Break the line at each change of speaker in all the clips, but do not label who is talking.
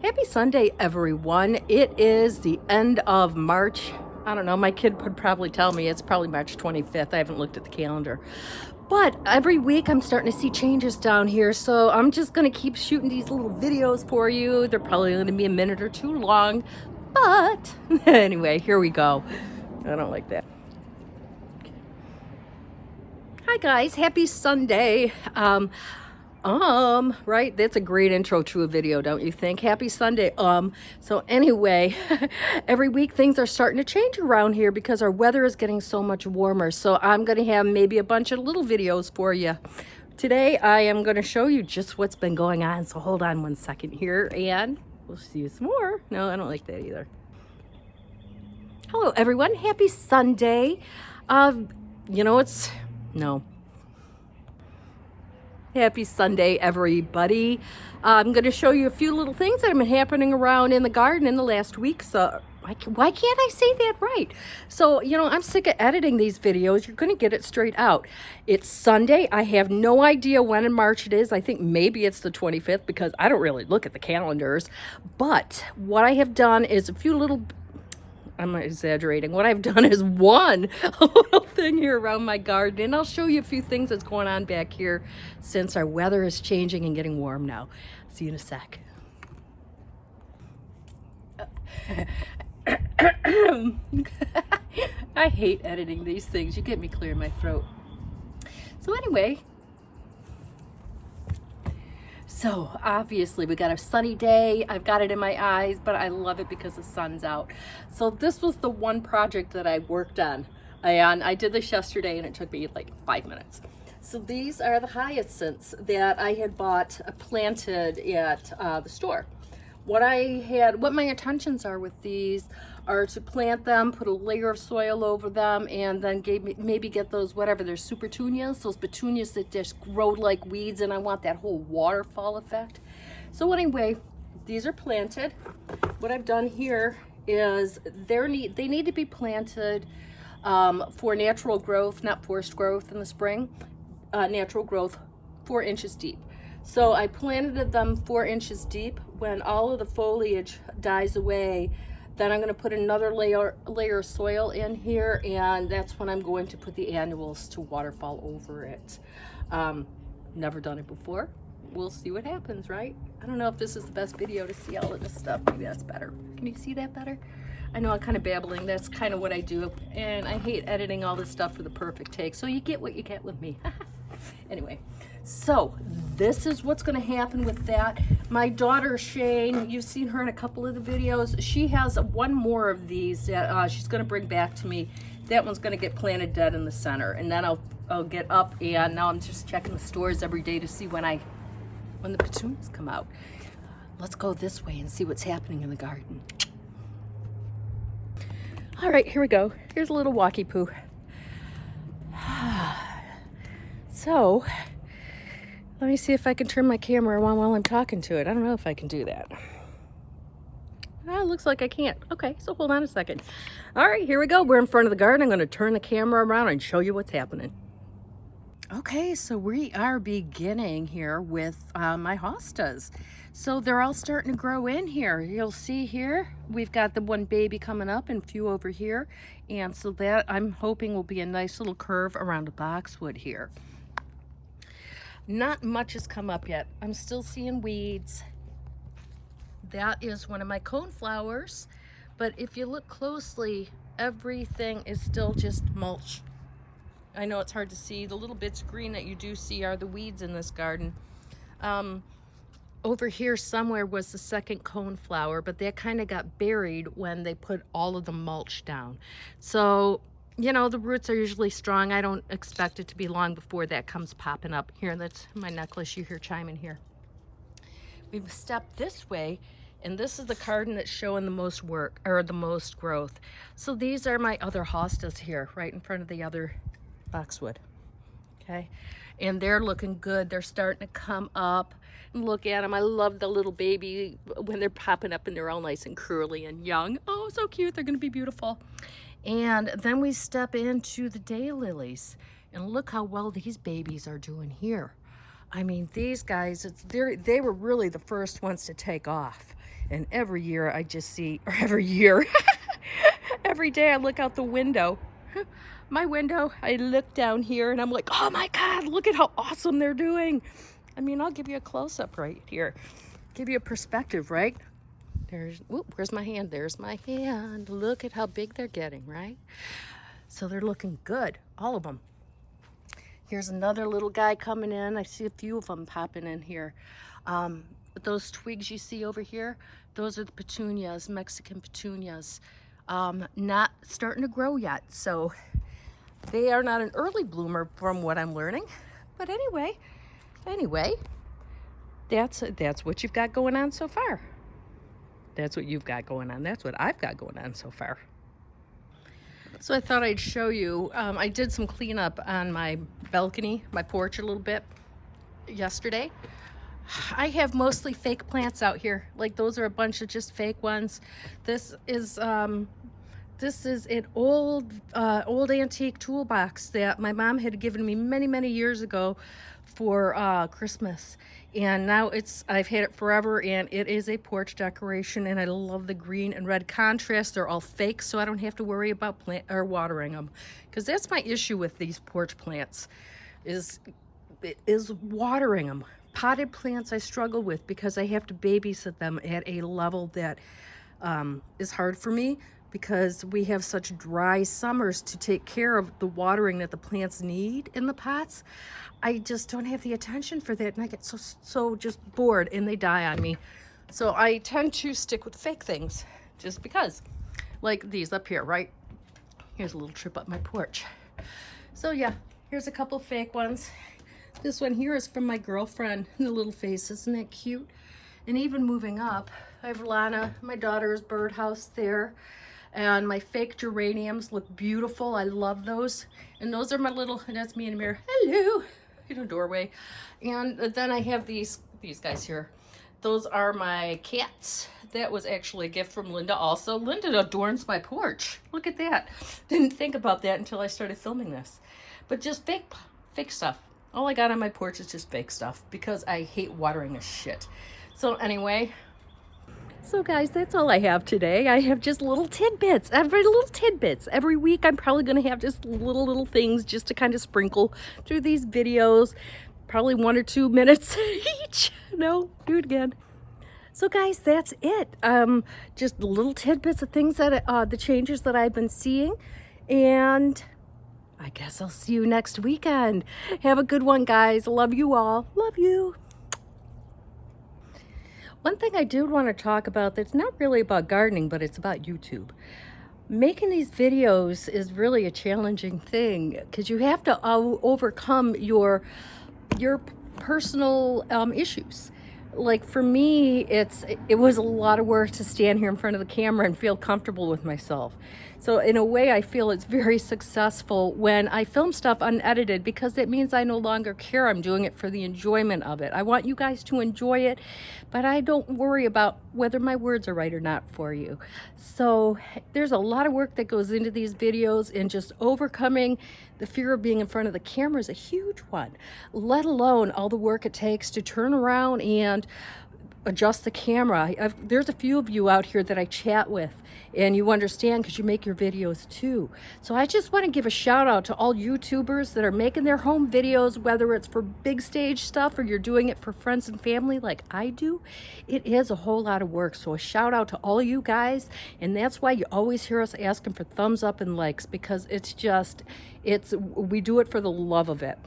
Happy Sunday, everyone. It is the end of March. I don't know, my kid would probably tell me it's probably March 25th. I haven't looked at the calendar. But every week I'm starting to see changes down here, so I'm just going to keep shooting these little videos for you. They're probably going to be a minute or two long, but anyway, here we go. I don't like that. Hi guys, happy Sunday. Right, that's a great intro to a video, don't you think? Happy Sunday. So anyway, every week things are starting to change around here because our weather is getting so much warmer. So I'm going to have maybe a bunch of little videos for you. Today I am going to show you just what's been going on. So hold on one second here and we'll see you some more. No, I don't like that either. Hello everyone, happy Sunday. Happy Sunday, everybody. I'm going to show you a few little things that have been happening around in the garden in the last week. So why can't I say that right? So, I'm sick of editing these videos. You're going to get it straight out. It's Sunday. I have no idea when in March it is. I think maybe it's the 25th because I don't really look at the calendars. But what I have done is a few little... I'm not exaggerating. What I've done is one little thing here around my garden, and I'll show you a few things that's going on back here since our weather is changing and getting warm now. See you in a sec. I hate editing these things. You get me clearing my throat. So anyway, so obviously we got a sunny day. I've got it in my eyes, but I love it because the sun's out. So this was the one project that I worked on. I did this yesterday and it took me like 5 minutes. So these are the hyacinths that I had bought planted at the store. What my intentions are with these are to plant them, put a layer of soil over them, and then maybe get those, they're super petunias, those petunias that just grow like weeds, and I want that whole waterfall effect. So anyway, these are planted. What I've done here is they need to be planted for natural growth, not forced growth in the spring, natural growth 4 inches deep. So I planted them 4 inches deep. When all of the foliage dies away, then I'm going to put another layer of soil in here, and that's when I'm going to put the annuals to waterfall over it. Never done it before. We'll see what happens, right? I don't know if this is the best video to see all of this stuff. Maybe that's better. Can you see that better? I know I'm kind of babbling. That's kind of what I do, and I hate editing all this stuff for the perfect take. So you get what you get with me. Anyway, so this is what's going to happen with that. My daughter Shane, you've seen her in a couple of the videos. She has one more of these that she's going to bring back to me. That one's going to get planted dead in the center, and then I'll get up, and now I'm just checking the stores every day to see when the petunias come out. Let's go this way and see what's happening in the garden. All right, here we go. Here's a little walkie poo. So, let me see if I can turn my camera on while I'm talking to it. I don't know if I can do that. It looks like I can't. Okay, so hold on a second. All right, here we go. We're in front of the garden. I'm going to turn the camera around and show you what's happening. Okay, so we are beginning here with my hostas. So they're all starting to grow in here. You'll see here, we've got the one baby coming up and a few over here. And so that I'm hoping will be a nice little curve around the boxwood here. Not much has come up yet. I'm still seeing weeds. That is one of my coneflowers. But if you look closely, everything is still just mulch. I know it's hard to see. The little bits green that you do see are the weeds in this garden. Over here somewhere was the second coneflower, but that kind of got buried when they put all of the mulch down. So, the roots are usually strong. I don't expect it to be long before that comes popping up. Here, that's my necklace you hear chiming here. We've stepped this way, and this is the garden that's showing the most work, or the most growth. So these are my other hostas here, right in front of the other boxwood. Okay, and they're looking good. They're starting to come up. Look at them. I love the little baby when they're popping up and they're all nice and curly and young. Oh, so cute. They're going to be beautiful. And then we step into the daylilies, and look how well these babies are doing here. I mean, these guys, they were really the first ones to take off. And every year I just see, or every year, every day I look out the window, my window, I look down here and I'm like, oh my God, look at how awesome they're doing. I mean, I'll give you a close-up right here. Give you a perspective, right? There's, whoop, where's my hand? There's my hand. Look at how big they're getting, right? So they're looking good, all of them. Here's another little guy coming in. I see a few of them popping in here. Those twigs you see over here, those are the petunias, Mexican petunias. Not starting to grow yet, so they are not an early bloomer from what I'm learning. But anyway, that's what you've got going on so far. That's what you've got going on. That's what I've got going on so far. So I thought I'd show you, I did some cleanup on my balcony, my porch a little bit yesterday. I have mostly fake plants out here. Like those are a bunch of just fake ones. This is an old antique toolbox that my mom had given me many years ago for Christmas. And now I've had it forever, and it is a porch decoration, and I love the green and red contrast. They're all fake, so I don't have to worry about watering them, because that's my issue with these porch plants is watering them. Potted plants I struggle with because I have to babysit them at a level that is hard for me, because we have such dry summers to take care of the watering that the plants need in the pots. I just don't have the attention for that, and I get so just bored and they die on me. So I tend to stick with fake things just because, like these up here, right? Here's a little trip up my porch. So yeah, here's a couple fake ones. This one here is from my girlfriend, the little face, isn't that cute? And even moving up, I have Lana, my daughter's birdhouse there. And my fake geraniums look beautiful. I love those. And those are my little, and that's me in the mirror. Hello, in a doorway. And then I have these guys here. Those are my cats. That was actually a gift from Linda also. Linda adorns my porch. Look at that. Didn't think about that until I started filming this. But just fake stuff. All I got on my porch is just fake stuff because I hate watering this shit. So anyway, so guys, that's all I have today. I have just little tidbits, every week. I'm probably going to have just little things just to kind of sprinkle through these videos. Probably 1 or 2 minutes each. No, do it again. So guys, that's it. Just little tidbits of things that the changes that I've been seeing. And I guess I'll see you next weekend. Have a good one, guys. Love you all. Love you. One thing I do want to talk about that's not really about gardening, but it's about YouTube. Making these videos is really a challenging thing because you have to overcome your personal issues. Like for me, it was a lot of work to stand here in front of the camera and feel comfortable with myself. So in a way, I feel it's very successful when I film stuff unedited, because it means I no longer care. I'm doing it for the enjoyment of it. I want you guys to enjoy it, but I don't worry about whether my words are right or not for you. So there's a lot of work that goes into these videos, and just overcoming the fear of being in front of the camera is a huge one, let alone all the work it takes to turn around and adjust the camera. There's a few of you out here that I chat with, and you understand because you make your videos too. So I just want to give a shout out to all YouTubers that are making their home videos, whether it's for big stage stuff or you're doing it for friends and family like I do. It is a whole lot of work. So a shout out to all of you guys. And that's why you always hear us asking for thumbs up and likes, because we do it for the love of it.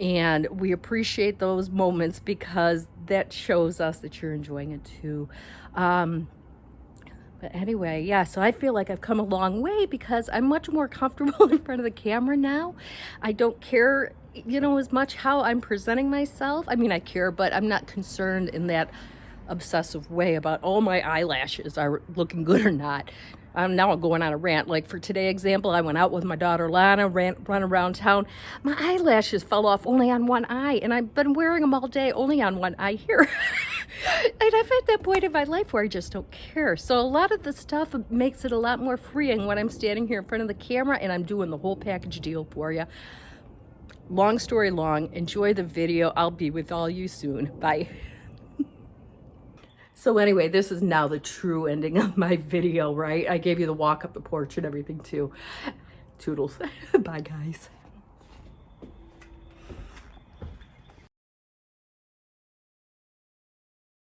And we appreciate those moments because that shows us that you're enjoying it too. But anyway, yeah, so I feel like I've come a long way because I'm much more comfortable in front of the camera now. I don't care, as much how I'm presenting myself. I mean, I care, but I'm not concerned in that obsessive way about, oh, my eyelashes are looking good or not. Now I'm going on a rant. Like for today example, I went out with my daughter Lana, run around town. My eyelashes fell off only on one eye, and I've been wearing them all day only on one eye here. And I've at that point in my life where I just don't care. So a lot of the stuff makes it a lot more freeing when I'm standing here in front of the camera and I'm doing the whole package deal for you. Long story long, enjoy the video. I'll be with all you soon. Bye. So anyway, this is now the true ending of my video, right? I gave you the walk up the porch and everything too. Toodles. Bye, guys.